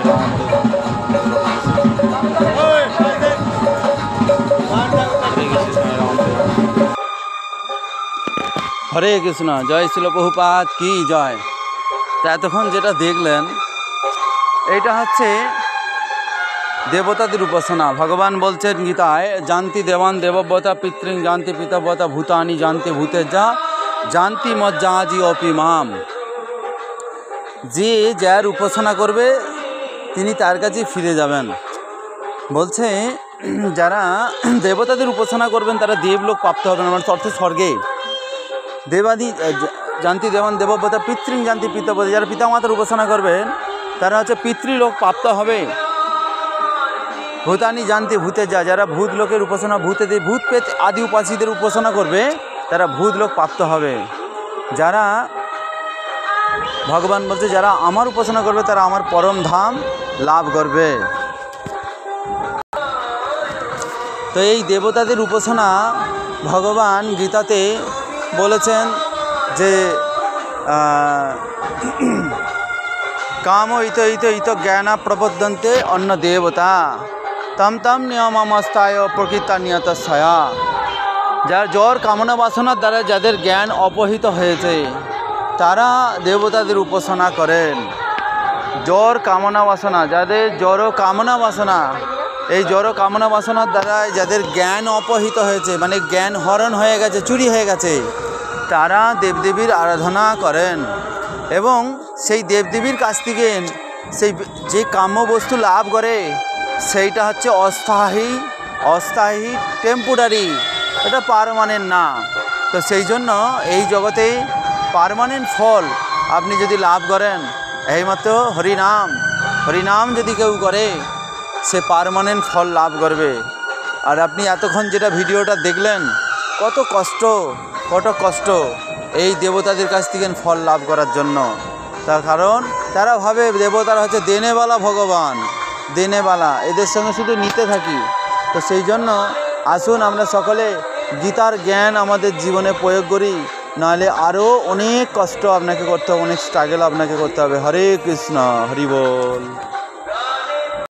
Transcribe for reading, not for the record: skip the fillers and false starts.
হরে কৃষ্ণ, জয় শিল প্রভুপাদ কি জয়। তা এতক্ষণ যেটা দেখলেন এইটা হচ্ছে দেবতাদের উপাসনা। ভগবান বলছেন গীতায়, জানতি দেবান দেবব্যতা পিতৃং জানতি পিতব্যতা ভূতানি জানতি ভূতেজা জানতি মজ্জাজি অপিমাম। যে যার উপাসনা করবে তিনি তার কাছে ফিরে যাবেন। বলছে যারা দেবতাদের উপাসনা করবেন তারা দেবলোক প্রাপ্ত হবেন, মানে অর্থে স্বর্গে। দেবাদি জানতি দেবান দেবব্যতা পিতৃং জানতি পিতব্যতা, যারা পিতামাতার উপাসনা করবেন তারা হচ্ছে পিতৃলোক প্রাপ্ত হবে। ভূতানি জানতি ভূতেজা, যারা ভূত লোকের উপাসনা ভূত পেত আদি উপাসীদের উপাসনা করবে তারা ভূত লোক প্রাপ্ত হবে। যারা ভগবান বলছে যারা আমার উপাসনা করবে তারা আমার পরম ধাম লাভ করবে। তো এই দেবতাদের উপাসনা ভগবান গীতাতে বলেছেন যে কাম ইত ইত ইত জ্ঞানা প্রবদ্ধন্তে অন্য দেবতা তম তম নিয়মামস্থায় প্রকৃতা নিয়ত ছায়া। যার জ্বর কামনা বাসনার দ্বারা যাদের জ্ঞান অপহিত হয়েছে তারা দেবতাদের উপাসনা করেন। জ্বর কামনা বাসনা, যাদের জড় কামনা বাসনা, এই জড় কামনা বাসনার দ্বারা যাদের জ্ঞান অপহিত হয়েছে, মানে জ্ঞান হরণ হয়ে গেছে, চুরি হয়ে গেছে, তারা দেবদেবীর আরাধনা করেন এবং সেই দেবদেবীর কাছ থেকে সেই যে কাম্য বস্তু লাভ করে সেইটা হচ্ছে অস্থায়ী টেম্পোরারি, এটা পার্মানেন্ট না। তো সেই জন্য এই জগতে পার্মানেন্ট ফল আপনি যদি লাভ করেন, এইমাত্র হরিনাম যদি কেউ করে সে পার্মানেন্ট ফল লাভ করবে। আর আপনি এতক্ষণ যেটা ভিডিওটা দেখলেন কত কষ্ট এই দেবতাদের কাছ থেকে ফল লাভ করার জন্য। তার কারণ তারা ভাবে দেবতারা হচ্ছে দেনেওয়ালা ভগবান, দেনেওয়ালা, এদের সঙ্গে শুধু নিতে থাকি। তো সেই জন্য আসুন আমরা সকলে গীতার জ্ঞান আমাদের জীবনে প্রয়োগ করি, নাহলে আরও অনেক কষ্ট আপনাকে করতে হবে, অনেক স্ট্রাগল আপনাকে করতে হবে। হরে কৃষ্ণ, হরি বল।